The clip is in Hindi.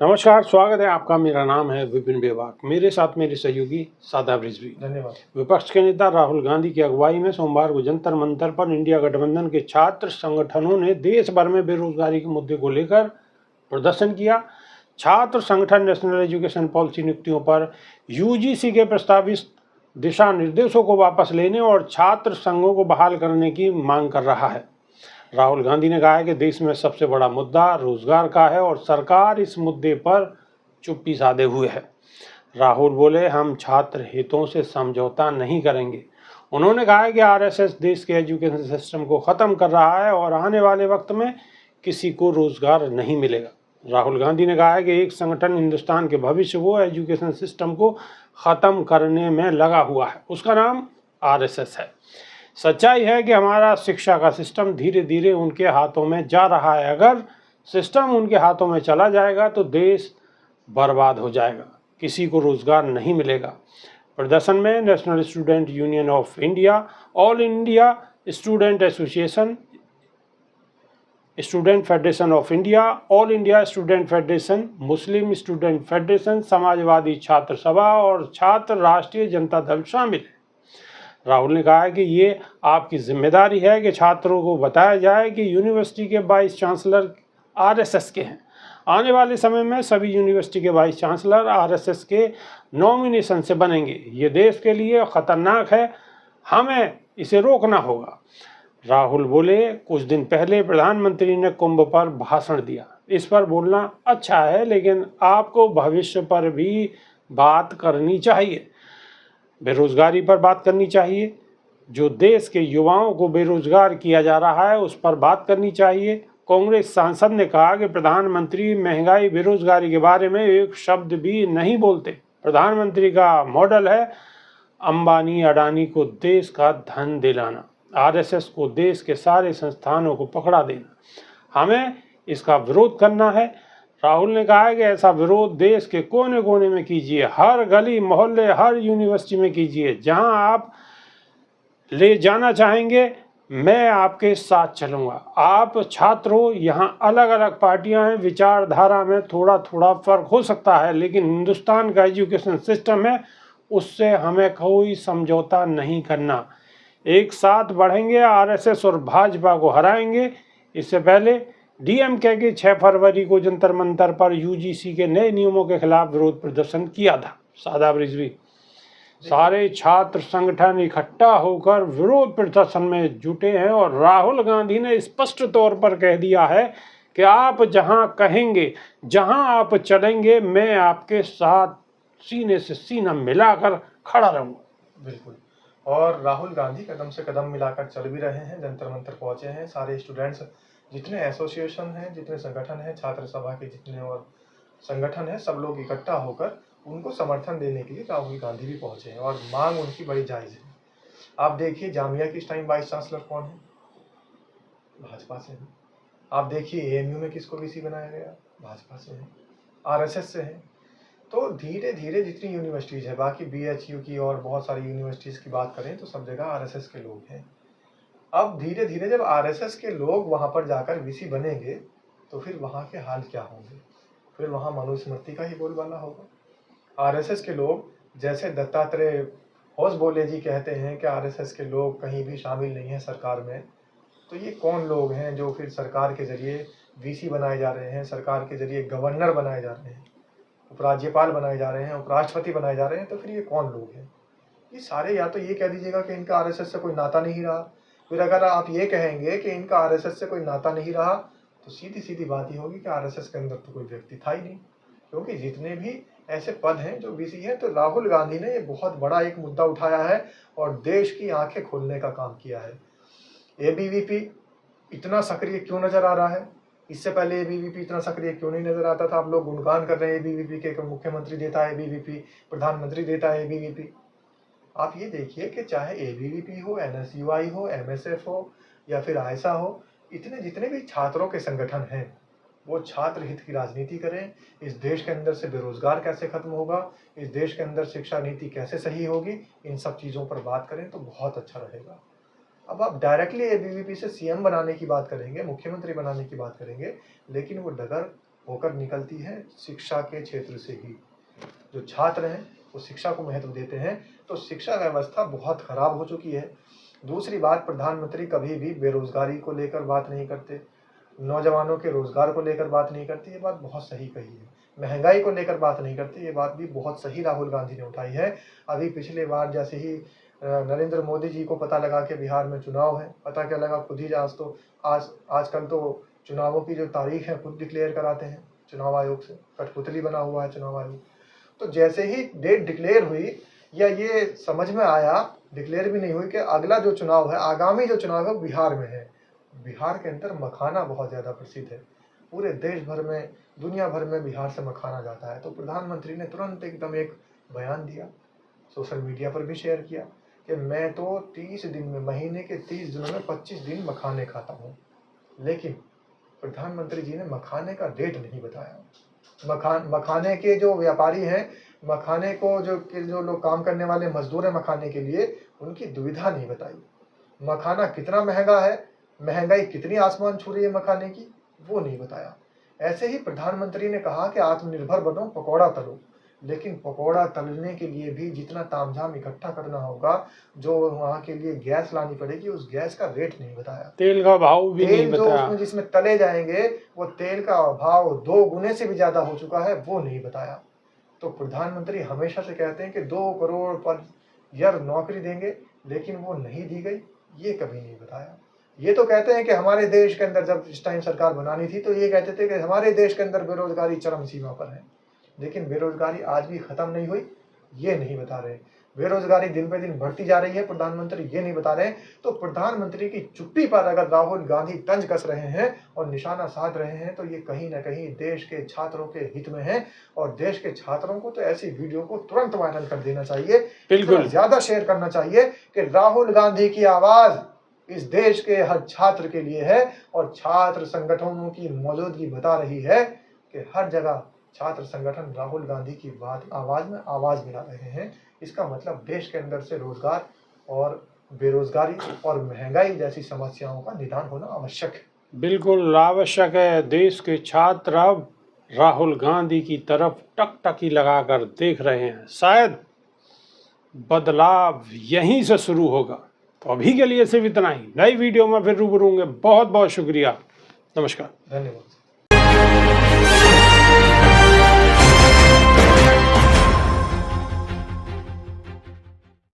नमस्कार, स्वागत है आपका। मेरा नाम है विपिन बेवाक। मेरे साथ मेरे सहयोगी सादाब रिजवी। धन्यवाद। विपक्ष के नेता राहुल गांधी की अगुवाई में सोमवार को जंतर मंतर पर इंडिया गठबंधन के छात्र संगठनों ने देश भर में बेरोजगारी के मुद्दे को लेकर प्रदर्शन किया। छात्र संगठन नेशनल एजुकेशन पॉलिसी नियुक्तियों पर यूजीसी के प्रस्तावित दिशा निर्देशों को वापस लेने और छात्र संघों को बहाल करने की मांग कर रहा है। राहुल गांधी ने कहा है कि देश में सबसे बड़ा मुद्दा रोजगार का है और सरकार इस मुद्दे पर चुप्पी साधे हुए है। राहुल बोले, हम छात्र हितों से समझौता नहीं करेंगे। उन्होंने कहा है कि आरएसएस देश के एजुकेशन सिस्टम को ख़त्म कर रहा है और आने वाले वक्त में किसी को रोजगार नहीं मिलेगा। राहुल गांधी ने कहा है कि एक संगठन हिंदुस्तान के भविष्य वो एजुकेशन सिस्टम को ख़त्म करने में लगा हुआ है, उसका नाम आरएसएस है। सच्चाई है कि हमारा शिक्षा का सिस्टम धीरे धीरे उनके हाथों में जा रहा है। अगर सिस्टम उनके हाथों में चला जाएगा तो देश बर्बाद हो जाएगा, किसी को रोजगार नहीं मिलेगा। प्रदर्शन में national student union of India, all India student association, student federation of India, all India student federation, Muslim student federation, Samajwadi छात्र सभा और छात्र राष्ट्रीय जनता दल शामिल है। राहुल ने कहा है कि ये आपकी जिम्मेदारी है कि छात्रों को बताया जाए कि यूनिवर्सिटी के वाइस चांसलर आरएसएस के हैं। आने वाले समय में सभी यूनिवर्सिटी के वाइस चांसलर आरएसएस के नॉमिनेशन से बनेंगे। ये देश के लिए खतरनाक है, हमें इसे रोकना होगा। राहुल बोले, कुछ दिन पहले प्रधानमंत्री ने कुंभ पर भाषण दिया। इस पर बोलना अच्छा है, लेकिन आपको भविष्य पर भी बात करनी चाहिए। बेरोजगारी पर बात करनी चाहिए। जो देश के युवाओं को बेरोजगार किया जा रहा है उस पर बात करनी चाहिए। कांग्रेस सांसद ने कहा कि प्रधानमंत्री महंगाई बेरोजगारी के बारे में एक शब्द भी नहीं बोलते। प्रधानमंत्री का मॉडल है अंबानी अडानी को देश का धन दिलाना, आरएसएस को देश के सारे संस्थानों को पकड़ा देना। हमें इसका विरोध करना है। राहुल ने कहा है कि ऐसा विरोध देश के कोने कोने में कीजिए, हर गली मोहल्ले, हर यूनिवर्सिटी में कीजिए। जहां आप ले जाना चाहेंगे मैं आपके साथ चलूंगा। आप छात्र हो, यहाँ अलग अलग पार्टियां हैं, विचारधारा में थोड़ा थोड़ा फर्क हो सकता है, लेकिन हिंदुस्तान का एजुकेशन सिस्टम है, उससे हमें कोई समझौता नहीं करना। एक साथ बढ़ेंगे, आरएसएस और भाजपा को हराएंगे। इससे पहले डीएमके के 6 फरवरी को जंतर मंतर पर यूजीसी के नए नियमों के खिलाफ विरोध प्रदर्शन किया था। सादाब रिजवी, सारे छात्र संगठन इकट्ठा होकर विरोध प्रदर्शन में जुटे हैं और राहुल गांधी ने स्पष्ट तौर पर कह दिया है कि आप जहां कहेंगे, जहां आप चलेंगे, मैं आपके साथ सीने से सीना मिलाकर खड़ा रहूंगा। बिल्कुल। और राहुल गांधी कदम से कदम मिलाकर चल भी रहे हैं, जंतर मंतर पहुंचे हैं। सारे स्टूडेंट्स, जितने एसोसिएशन हैं, जितने संगठन हैं, छात्र सभा के जितने और संगठन हैं, सब लोग इकट्ठा होकर उनको समर्थन देने के लिए राहुल गांधी भी पहुंचे हैं और मांग उनकी बड़ी जायज़ है। आप देखिए, जामिया की इस टाइम वाइस चांसलर कौन है? भाजपा से है। आप देखिए एएमयू में किसको वीसी बनाया गया? भाजपा से है, आरएसएस से है। तो धीरे धीरे जितनी यूनिवर्सिटीज़ है, बाकी बीएचयू की और बहुत सारी यूनिवर्सिटीज़ की बात करें तो सब जगह आरएसएस के लोग हैं। अब धीरे धीरे जब आरएसएस के लोग वहाँ पर जाकर वीसी बनेंगे तो फिर वहाँ के हाल क्या होंगे? फिर वहाँ मनुस्मृति का ही बोलबाला होगा। आरएसएस के लोग, जैसे दत्तात्रेय होसबोले जी कहते हैं कि आरएसएस के लोग कहीं भी शामिल नहीं हैं सरकार में, तो ये कौन लोग हैं जो फिर सरकार के जरिए वीसी बनाए जा रहे हैं, सरकार के जरिए गवर्नर बनाए जा रहे हैं, उपराज्यपाल बनाए जा रहे हैं, उपराष्ट्रपति बनाए जा रहे हैं? तो फिर ये कौन लोग हैं? ये सारे, या तो ये कह दीजिएगा कि इनका आरएसएस से कोई नाता नहीं रहा। फिर अगर आप ये कहेंगे कि इनका आरएसएस से कोई नाता नहीं रहा, तो सीधी सीधी बात ही होगी कि आरएसएस के अंदर तो कोई व्यक्ति था ही नहीं, क्योंकि जितने भी ऐसे पद हैं जो वीसी हैं, तो राहुल गांधी ने ये बहुत बड़ा एक मुद्दा उठाया है और देश की आंखें खोलने का काम किया है। एबीवीपी इतना सक्रिय क्यों नजर आ रहा है? इससे पहले एबीवीपी इतना सक्रिय क्यों नहीं नजर आता था? आप लोग गुणगान कर रहे हैं एबीवीपी के, मुख्यमंत्री देता है एबीवीपी, प्रधानमंत्री देता है एबीवीपी। आप ये देखिए कि चाहे एबीवीपी हो, एनएसयूआई हो, एमएसएफ हो या फिर आयसा हो, इतने जितने भी छात्रों के संगठन हैं, वो छात्र हित की राजनीति करें। इस देश के अंदर से बेरोजगार कैसे खत्म होगा, इस देश के अंदर शिक्षा नीति कैसे सही होगी, इन सब चीज़ों पर बात करें तो बहुत अच्छा रहेगा। अब आप डायरेक्टली एबीवीपी से सीएम बनाने की बात करेंगे, मुख्यमंत्री बनाने की बात करेंगे, लेकिन वो डगर होकर निकलती है शिक्षा के क्षेत्र से ही। जो छात्र हैं वो शिक्षा को महत्व देते हैं, तो शिक्षा व्यवस्था बहुत खराब हो चुकी है। दूसरी बात, प्रधानमंत्री कभी भी बेरोजगारी को लेकर बात नहीं करते, नौजवानों के रोजगार को लेकर बात नहीं करती, ये बात बहुत सही कही है। महंगाई को लेकर बात नहीं करती, ये बात भी बहुत सही राहुल गांधी ने उठाई है। अभी पिछले बार जैसे ही नरेंद्र मोदी जी को पता लगा कि बिहार में चुनाव है, पता क्या लगा, खुद ही आजकल तो चुनावों की जो तारीख है खुद डिक्लेयर कराते हैं चुनाव आयोग से, कठपुतली बना हुआ है चुनाव आयोग। तो जैसे ही डेट डिक्लेयर हुई या ये समझ में आया, डिक्लेयर भी नहीं हुई, कि अगला जो चुनाव है, आगामी जो चुनाव है बिहार में है। बिहार के अंदर मखाना बहुत ज़्यादा प्रसिद्ध है, पूरे देश भर में, दुनिया भर में बिहार से मखाना जाता है। तो प्रधानमंत्री ने तुरंत एकदम एक बयान दिया, सोशल मीडिया पर भी शेयर किया कि मैं तो 30 दिन में, महीने के 30 दिनों में 25 दिन मखाने खाता हूँ। लेकिन प्रधानमंत्री जी ने मखाने का रेट नहीं बताया। मखाने के जो व्यापारी हैं, मखाने को जो लोग काम करने वाले मजदूर हैं मखाने के लिए, उनकी दुविधा नहीं बताई। मखाना कितना महंगा है, महंगाई कितनी आसमान छू रही है मखाने की, वो नहीं बताया। ऐसे ही प्रधानमंत्री ने कहा कि आत्मनिर्भर बनो, पकौड़ा तलो। लेकिन पकौड़ा तलने के लिए भी जितना तामझाम इकट्ठा करना होगा, जो वहाँ के लिए गैस लानी पड़ेगी, उस गैस का रेट नहीं बताया। तेल का भाव भी नहीं तेल जो बताया। उसमें जिसमें तले जाएंगे, वो तेल का भाव 2 गुने से भी ज्यादा हो चुका है, वो नहीं बताया। तो प्रधानमंत्री हमेशा से कहते हैं कि 2 करोड़ पर ईयर नौकरी देंगे, लेकिन वो नहीं दी गई, ये कभी नहीं बताया। ये तो कहते हैं कि हमारे देश के अंदर, जब इस टाइम सरकार बनानी थी तो ये कहते थे कि हमारे देश के अंदर बेरोजगारी चरम सीमा पर है, लेकिन बेरोजगारी आज भी खत्म नहीं हुई, ये नहीं बता रहे। बेरोजगारी दिन पे दिन बढ़ती जा रही है, प्रधानमंत्री ये नहीं बता रहे। तो प्रधानमंत्री की चुप्पी पर अगर राहुल गांधी तंज कस रहे हैं और निशाना साध रहे हैं, तो ये कहीं ना कहीं देश के छात्रों के हित में है। और देश के छात्रों को तो ऐसी वीडियो को तुरंत वायरल कर देना चाहिए, बिल्कुल ज्यादा शेयर करना चाहिए कि राहुल गांधी की आवाज इस देश के हर छात्र के लिए है। और छात्र संगठनों की मौजूदगी बता रही है कि हर जगह छात्र संगठन राहुल गांधी की आवाज में आवाज मिला रहे हैं। इसका मतलब देश के अंदर से रोजगार और बेरोजगारी और महंगाई जैसी समस्याओं का निदान होना आवश्यक है। बिल्कुल आवश्यक है। देश के छात्र अब राहुल गांधी की तरफ टकटकी लगाकर देख रहे हैं। शायद बदलाव यहीं से शुरू होगा। तो अभी के लिए सिर्फ इतना ही। नई वीडियो में फिर रूबरू होंगे। बहुत बहुत शुक्रिया। नमस्कार। धन्यवाद।